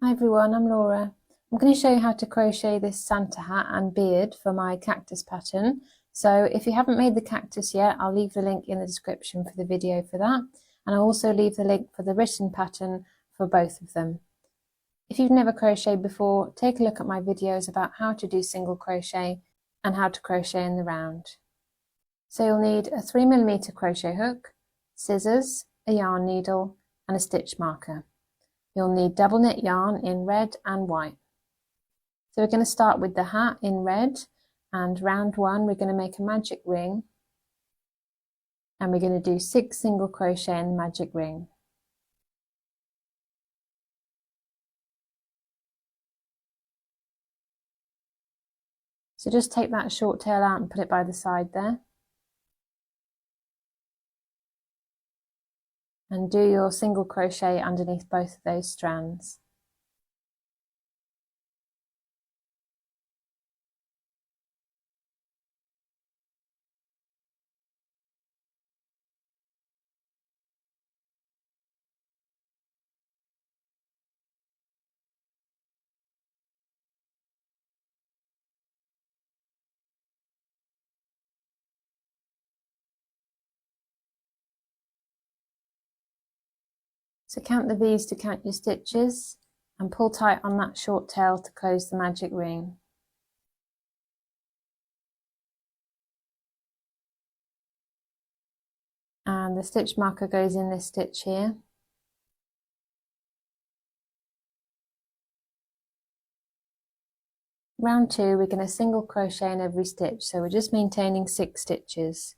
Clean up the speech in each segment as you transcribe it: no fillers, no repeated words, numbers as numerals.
Hi everyone, I'm Laura. I'm going to show you how to crochet this Santa hat and beard for my cactus pattern. So if you haven't made the cactus yet, I'll leave the link in the description for the video for that, and I'll also leave the link for the written pattern for both of them. If you've never crocheted before, take a look at my videos about how to do single crochet and how to crochet in the round. So you'll need a 3mm crochet hook, scissors, a yarn needle and a stitch marker. You'll need double knit yarn in red and white. So we're going to start with the hat in red, and round one we're going to make a magic ring, and we're going to do 6 single crochet in the magic ring. So just take that short tail out and put it by the side there. And do your single crochet underneath both of those strands. So count the V's to count your stitches and pull tight on that short tail to close the magic ring. And the stitch marker goes in this stitch here. Round 2 we're going to single crochet in every stitch, so we're just maintaining 6 stitches.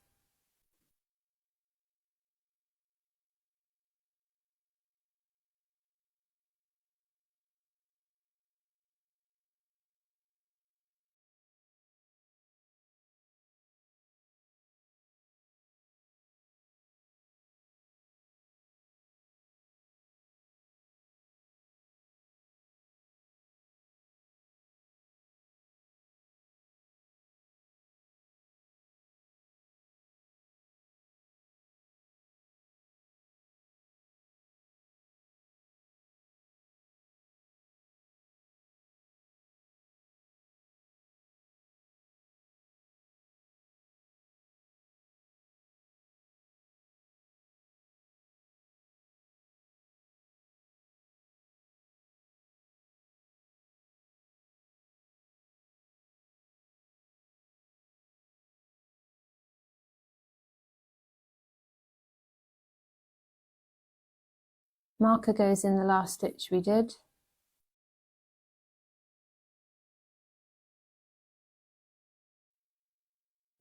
Marker goes in the last stitch we did.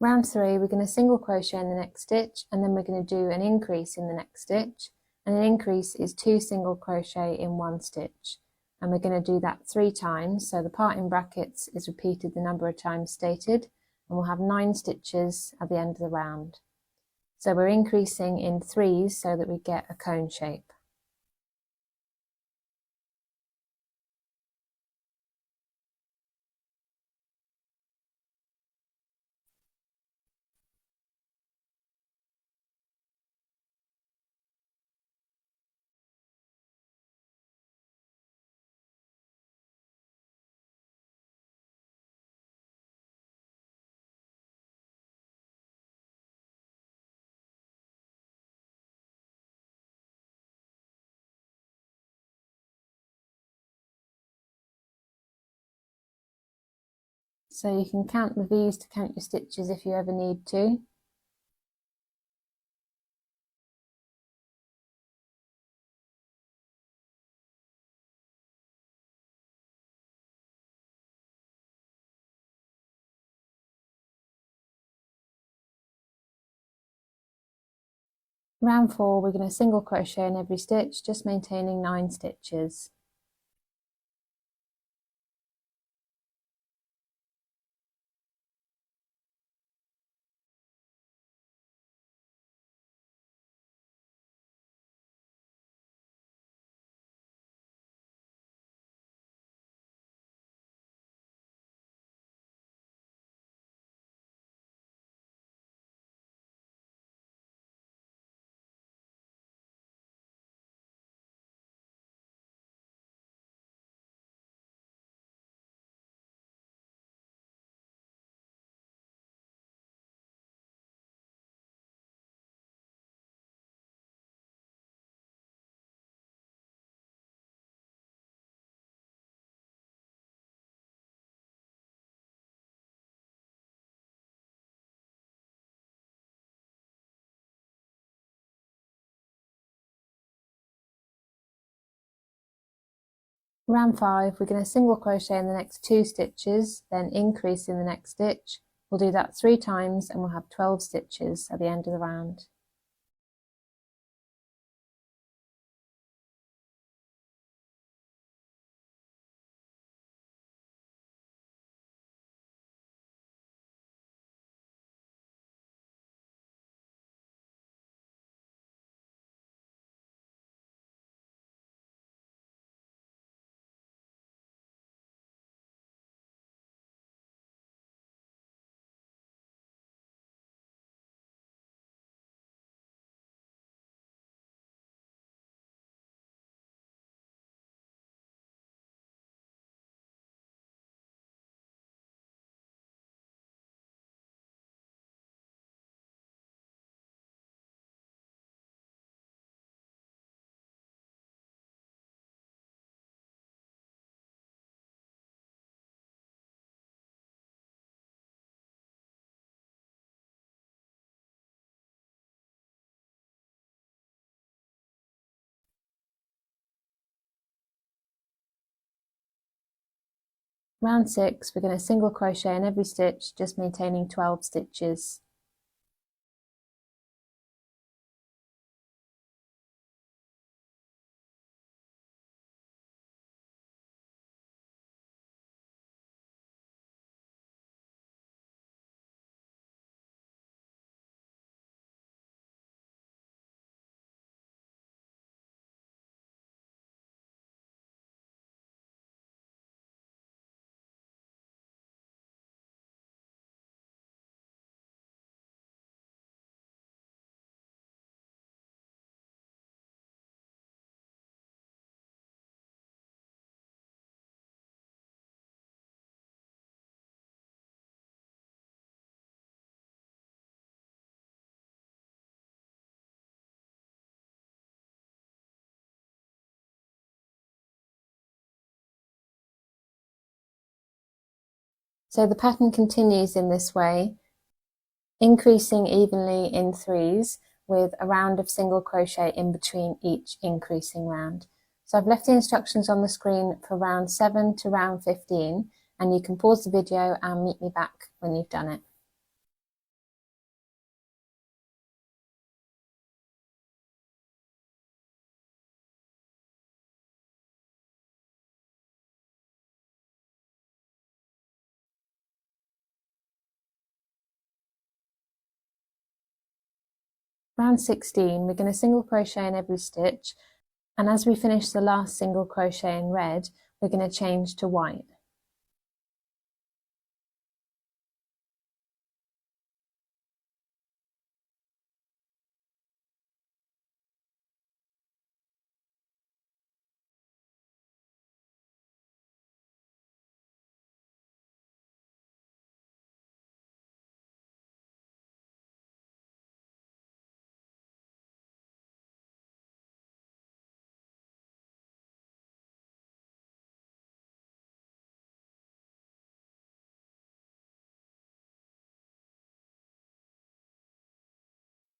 Round 3 we're going to single crochet in the next stitch, and then we're going to do an increase in the next stitch, and an increase is 2 single crochet in 1 stitch, and we're going to do that 3 times, so the part in brackets is repeated the number of times stated, and we'll have 9 stitches at the end of the round. So we're increasing in 3s so that we get a cone shape. So you can count the V's to count your stitches if you ever need to. Round 4 we're going to single crochet in every stitch, just maintaining 9 stitches. Round 5, we're going to single crochet in the next 2 stitches, then increase in the next stitch. We'll do that 3 times and we'll have 12 stitches at the end of the round. Round 6, we're going to single crochet in every stitch, just maintaining 12 stitches. So the pattern continues in this way, increasing evenly in 3s with a round of single crochet in between each increasing round. So I've left the instructions on the screen for round 7 to round 15, and you can pause the video and meet me back when you've done it. Round 16, we're going to single crochet in every stitch, and as we finish the last single crochet in red, we're going to change to white.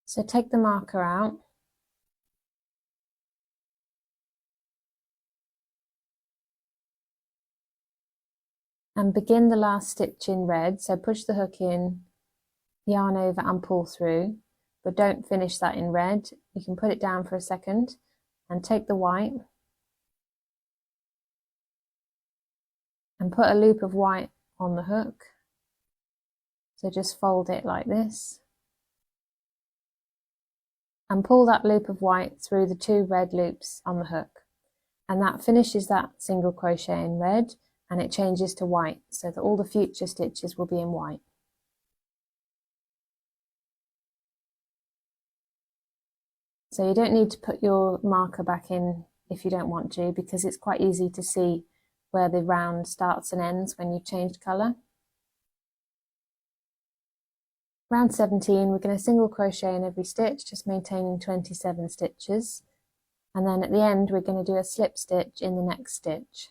So take the marker out and begin the last stitch in red. So push the hook in, yarn over and pull through, but don't finish that in red. You can put it down for a second and take the white and put a loop of white on the hook. So just fold it like this and pull that loop of white through the 2 red loops on the hook, and that finishes that single crochet in red, and it changes to white so that all the future stitches will be in white. So you don't need to put your marker back in if you don't want to, because it's quite easy to see where the round starts and ends when you've changed colour. Round 17, we're going to single crochet in every stitch, just maintaining 27 stitches, and then at the end we're going to do a slip stitch in the next stitch.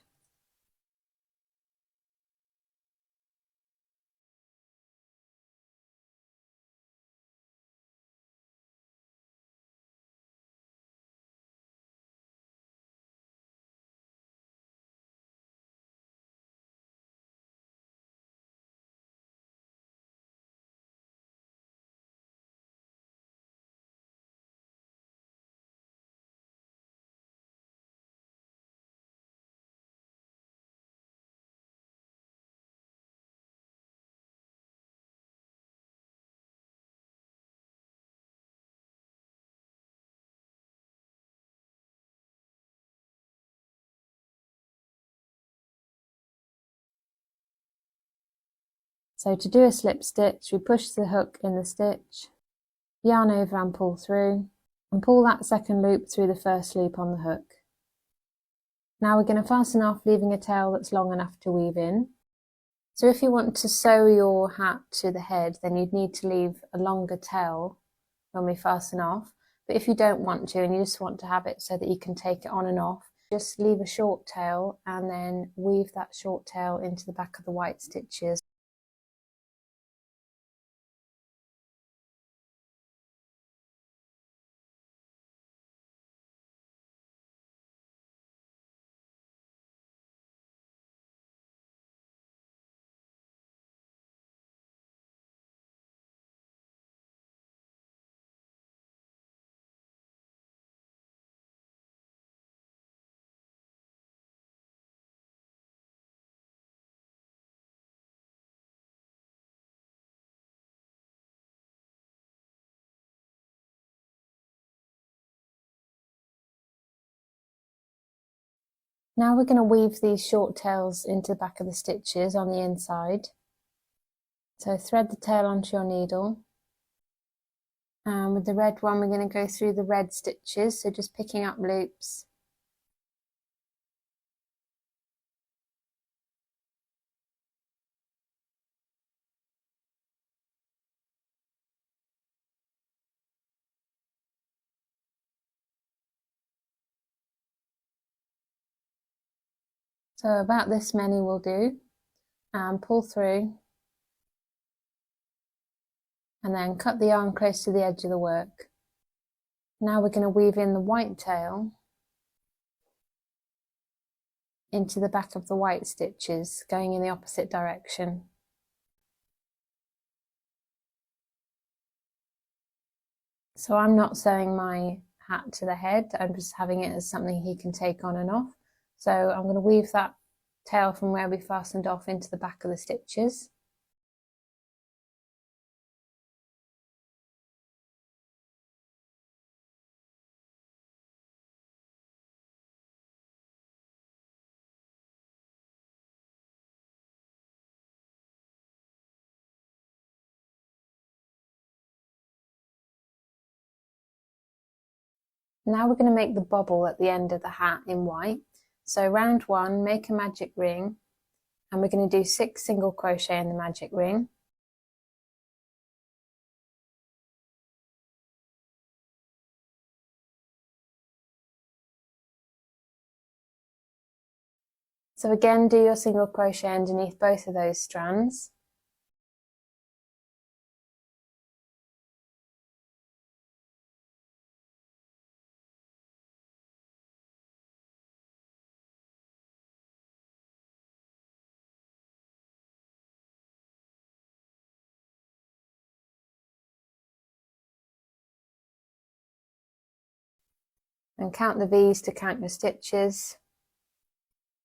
So to do a slip stitch, we push the hook in the stitch, yarn over and pull through, and pull that second loop through the first loop on the hook. Now we're going to fasten off, leaving a tail that's long enough to weave in. So if you want to sew your hat to the head, then you'd need to leave a longer tail when we fasten off. But if you don't want to and you just want to have it so that you can take it on and off, just leave a short tail and then weave that short tail into the back of the white stitches. Now we're going to weave these short tails into the back of the stitches on the inside. So thread the tail onto your needle. And with the red one, we're going to go through the red stitches, so just picking up loops. So about this many will do, and pull through, and then cut the yarn close to the edge of the work. Now we're going to weave in the white tail into the back of the white stitches, going in the opposite direction. So I'm not sewing my hat to the head, I'm just having it as something he can take on and off. So I'm going to weave that tail from where we fastened off into the back of the stitches. Now we're going to make the bobble at the end of the hat in white. So round one, make a magic ring, and we're going to do 6 single crochet in the magic ring. So again, do your single crochet underneath both of those strands. And count the V's to count your stitches,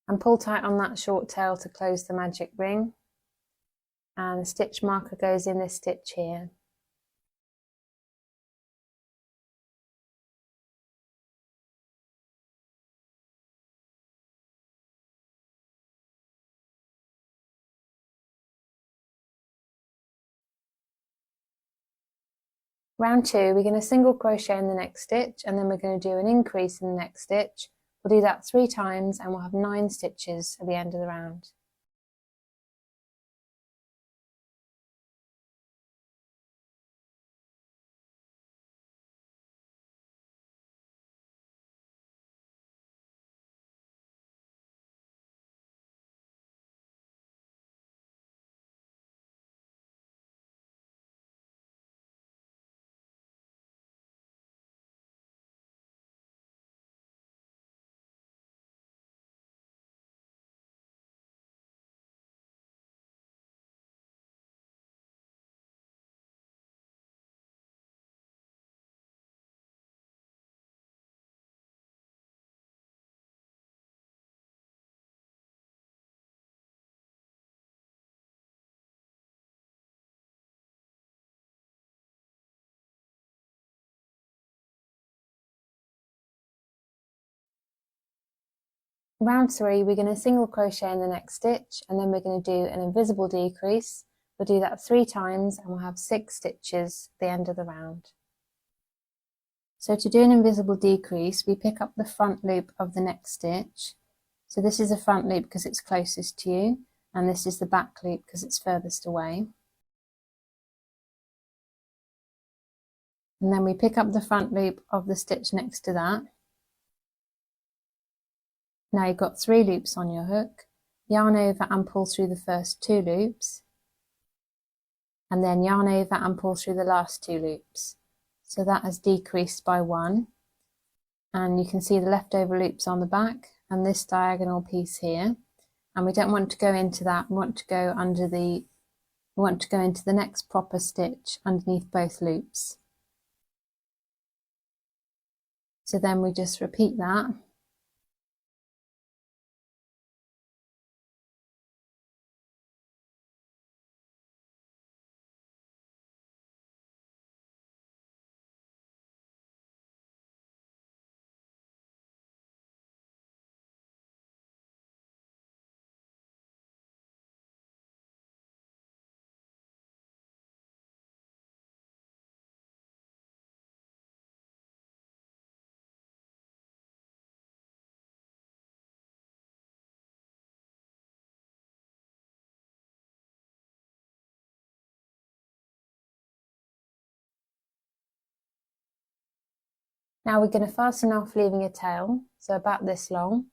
and pull tight on that short tail to close the magic ring, and the stitch marker goes in this stitch here. Round 2, we're going to single crochet in the next stitch, and then we're going to do an increase in the next stitch. We'll do that 3 times and we'll have 9 stitches at the end of the round. Round 3, we're going to single crochet in the next stitch, and then we're going to do an invisible decrease, We'll do that 3 times and we'll have 6 stitches at the end of the round. So to do an invisible decrease, we pick up the front loop of the next stitch. So this is the front loop because it's closest to you, and this is the back loop because it's furthest away. And then we pick up the front loop of the stitch next to that. Now you've got 3 loops on your hook. Yarn over and pull through the first 2 loops, and then yarn over and pull through the last 2 loops. So that has decreased by 1, and you can see the leftover loops on the back and this diagonal piece here. And we don't want to go into that, we want to go into the next proper stitch underneath both loops. So then we just repeat that. Now we're going to fasten off, leaving a tail, so about this long.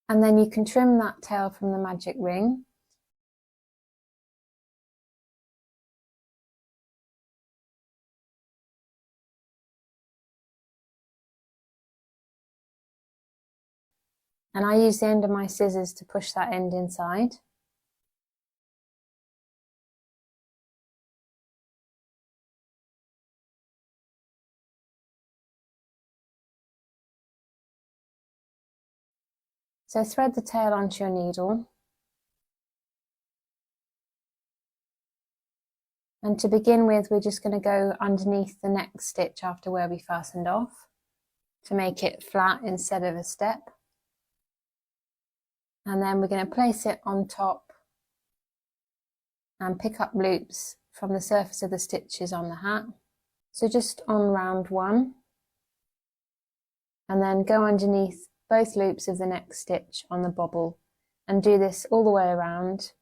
And then you can trim that tail from the magic ring. And I use the end of my scissors to push that end inside. So thread the tail onto your needle. And to begin with, we're just going to go underneath the next stitch after where we fastened off to make it flat instead of a step. And then we're going to place it on top and pick up loops from the surface of the stitches on the hat. So just on round 1, and then go underneath both loops of the next stitch on the bobble, and do this all the way around.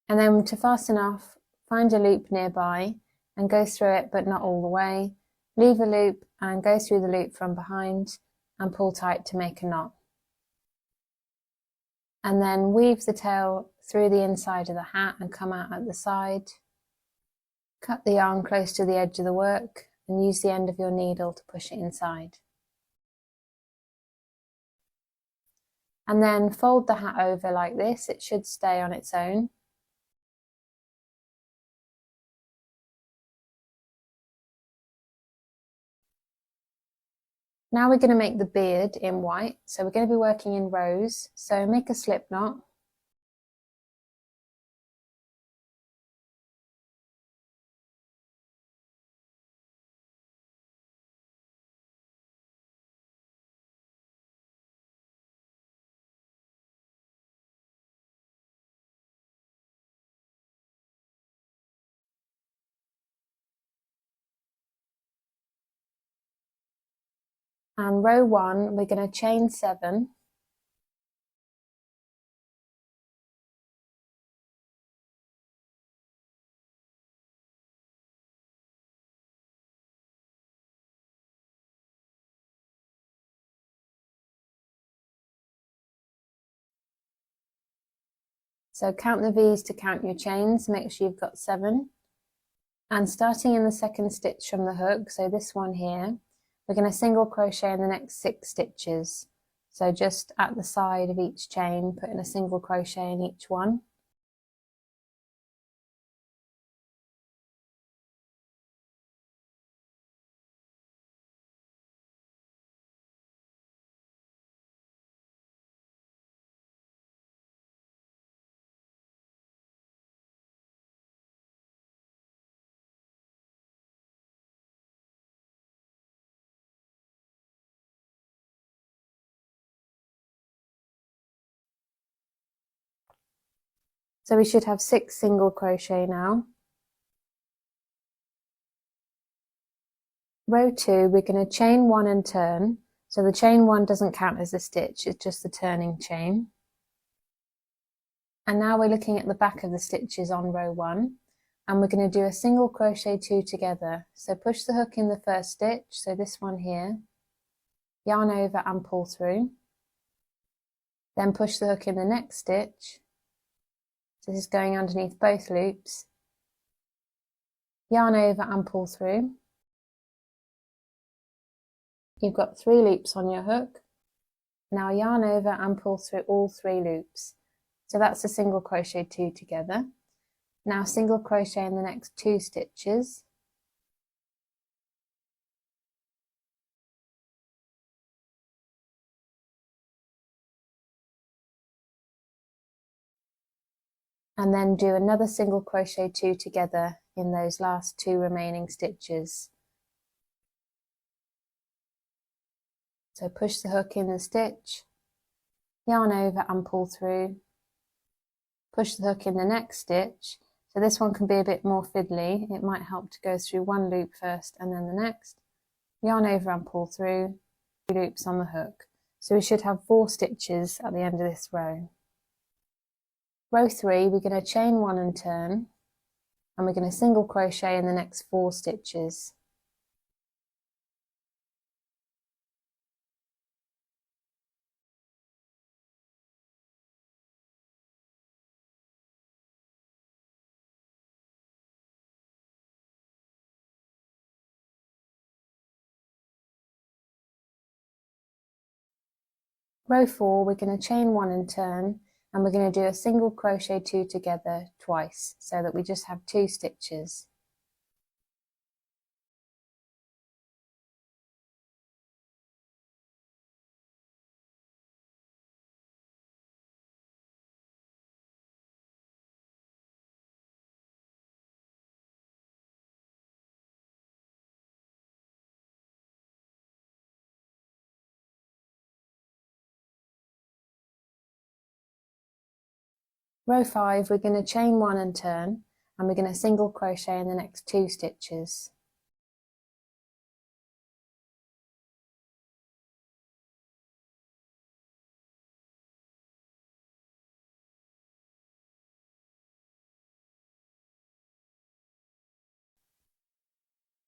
And then to fasten off, find a loop nearby and go through it, but not all the way. Leave a loop and go through the loop from behind and pull tight to make a knot. And then weave the tail through the inside of the hat and come out at the side. Cut the yarn close to the edge of the work and use the end of your needle to push it inside. And then fold the hat over like this. It should stay on its own. Now we're going to make the beard in white, so we're going to be working in rows, so make a slip knot. And row 1, we're going to chain 7. So count the V's to count your chains, make sure you've got 7. And starting in the second stitch from the hook, so this one here, we're going to single crochet in the next 6 stitches. So just at the side of each chain, put in a single crochet in each one. So we should have 6 single crochet now. Row 2, we're going to chain 1 and turn. So the chain 1 doesn't count as a stitch, it's just the turning chain. And now we're looking at the back of the stitches on row 1, and we're going to do a single crochet 2 together. So push the hook in the first stitch, so this one here, yarn over and pull through. Then push the hook in the next stitch. So this is going underneath both loops. Yarn over and pull through. You've got 3 loops on your hook. Now yarn over and pull through all 3 loops. So that's a single crochet 2 together. Now single crochet in the next 2 stitches. And then do another single crochet 2 together in those last 2 remaining stitches. So push the hook in the stitch, yarn over and pull through, push the hook in the next stitch. So this one can be a bit more fiddly. It might help to go through one loop first and then the next. Yarn over and pull through, 2 loops on the hook. So we should have 4 stitches at the end of this row. Row 3, we're going to chain 1 and turn, and we're going to single crochet in the next 4 stitches. Row 4, we're going to chain 1 and turn, and we're going to do a single crochet 2 together twice, so that we just have 2 stitches. Row 5, we're going to chain 1 and turn, and we're going to single crochet in the next 2 stitches.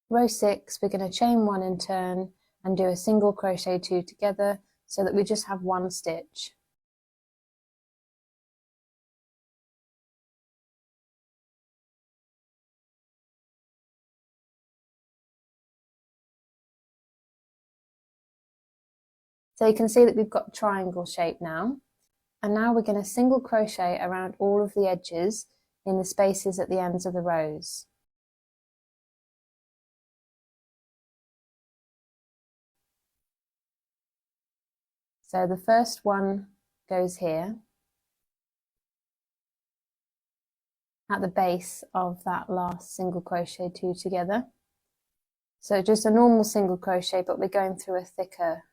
Row 6, we're going to chain 1 and turn, and do a single crochet 2 together, so that we just have 1 stitch. So you can see that we've got triangle shape now. And now we're going to single crochet around all of the edges in the spaces at the ends of the rows. So the first one goes here at the base of that last single crochet 2 together. So just a normal single crochet, but we're going through a thicker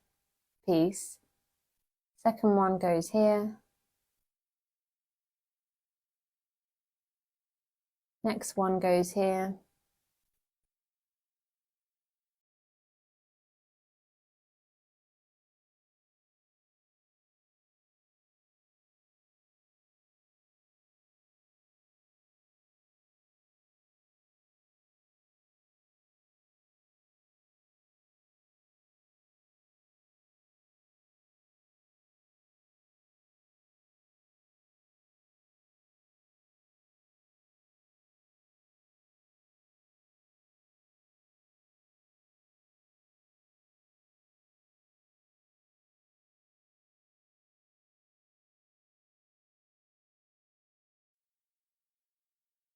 piece. Second one goes here. Next one goes here.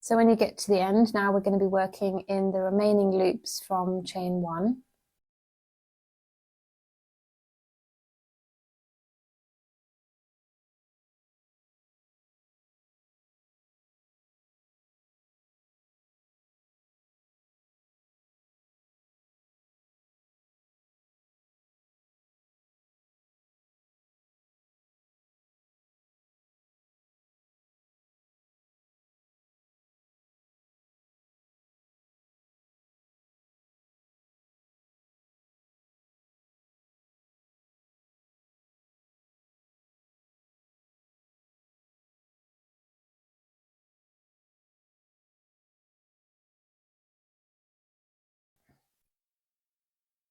So when you get to the end, now we're going to be working in the remaining loops from chain 1.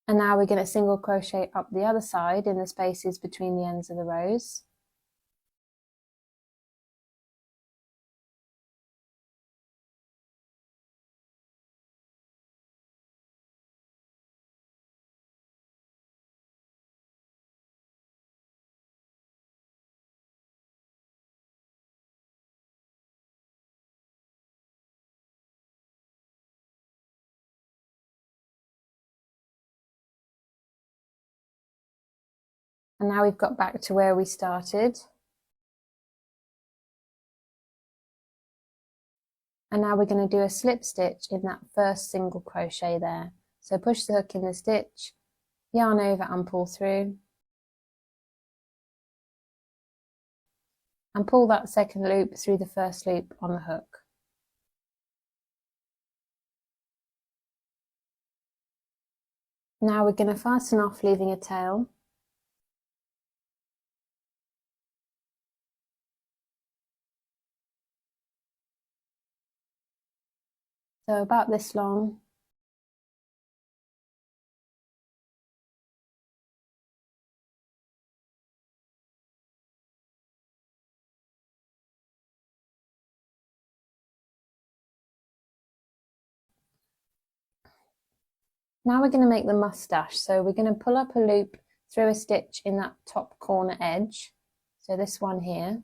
And now we're going to single crochet up the other side in the spaces between the ends of the rows. And now we've got back to where we started. And now we're going to do a slip stitch in that first single crochet there. So push the hook in the stitch, yarn over and pull through. And pull that second loop through the first loop on the hook. Now we're going to fasten off, leaving a tail. So about this long. Now we're going to make the mustache. So we're going to pull up a loop through a stitch in that top corner edge. So this one here.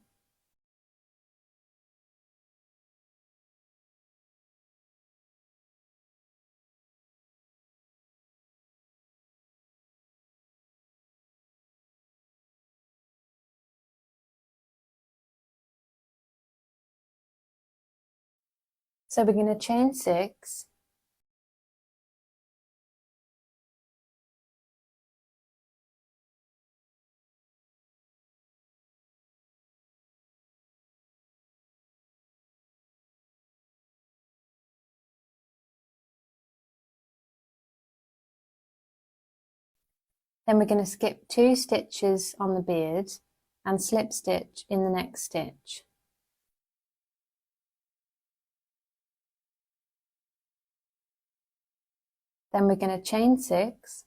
So we're going to chain 6. Then we're going to skip 2 stitches on the beard and slip stitch in the next stitch. Then we're going to chain 6.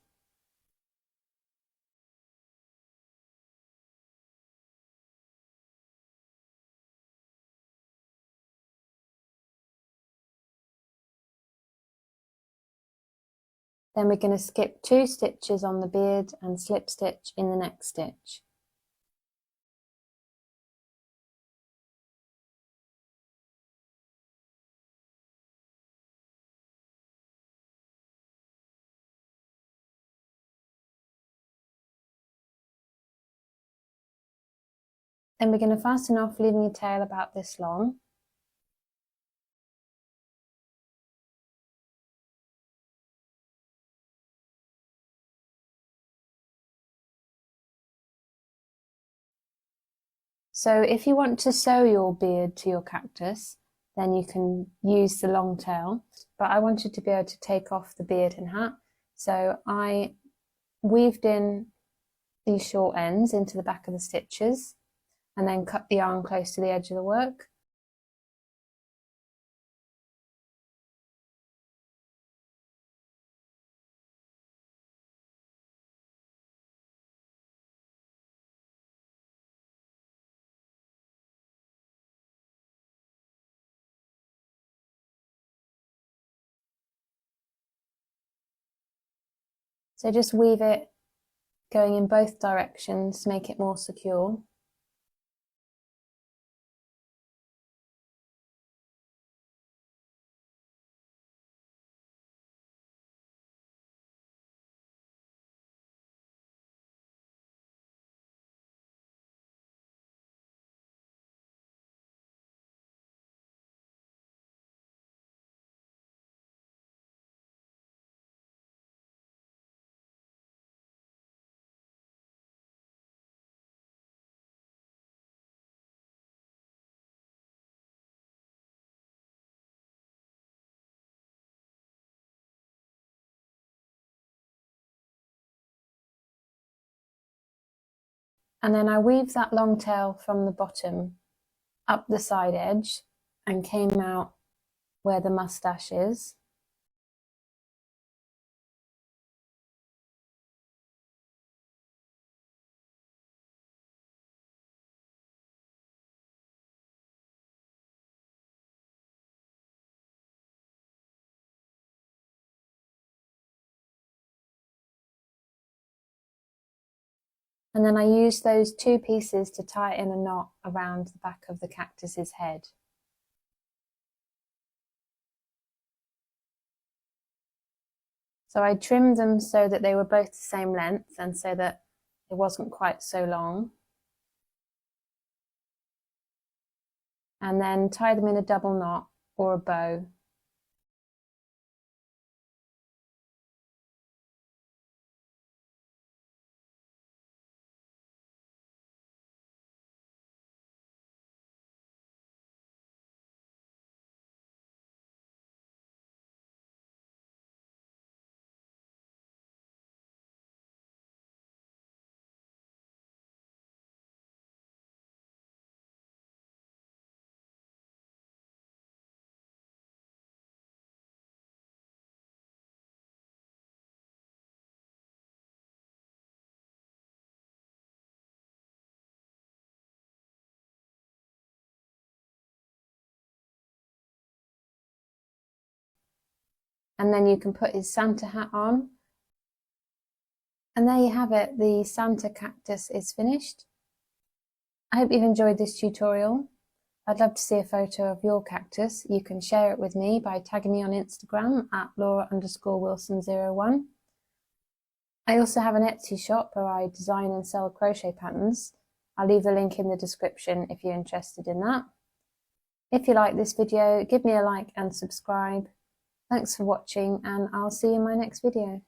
Then we're going to skip 2 stitches on the beard and slip stitch in the next stitch. Then we're going to fasten off, leaving a tail about this long. So if you want to sew your beard to your cactus, then you can use the long tail. But I wanted to be able to take off the beard and hat. So I weaved in these short ends into the back of the stitches and then cut the yarn close to the edge of the work. So just weave it going in both directions to make it more secure. And then I weaved that long tail from the bottom up the side edge and came out where the mustache is. And then I used those two pieces to tie in a knot around the back of the cactus's head. So I trimmed them so that they were both the same length and so that it wasn't quite so long. And then tie them in a double knot or a bow. And then you can put his Santa hat on. And there you have it, the Santa cactus is finished. I hope you've enjoyed this tutorial. I'd love to see a photo of your cactus. You can share it with me by tagging me on Instagram at Laura_Wilson01. I also have an Etsy shop where I design and sell crochet patterns. I'll leave the link in the description if you're interested in that. If you like this video, give me a like and subscribe. Thanks for watching, and I'll see you in my next video.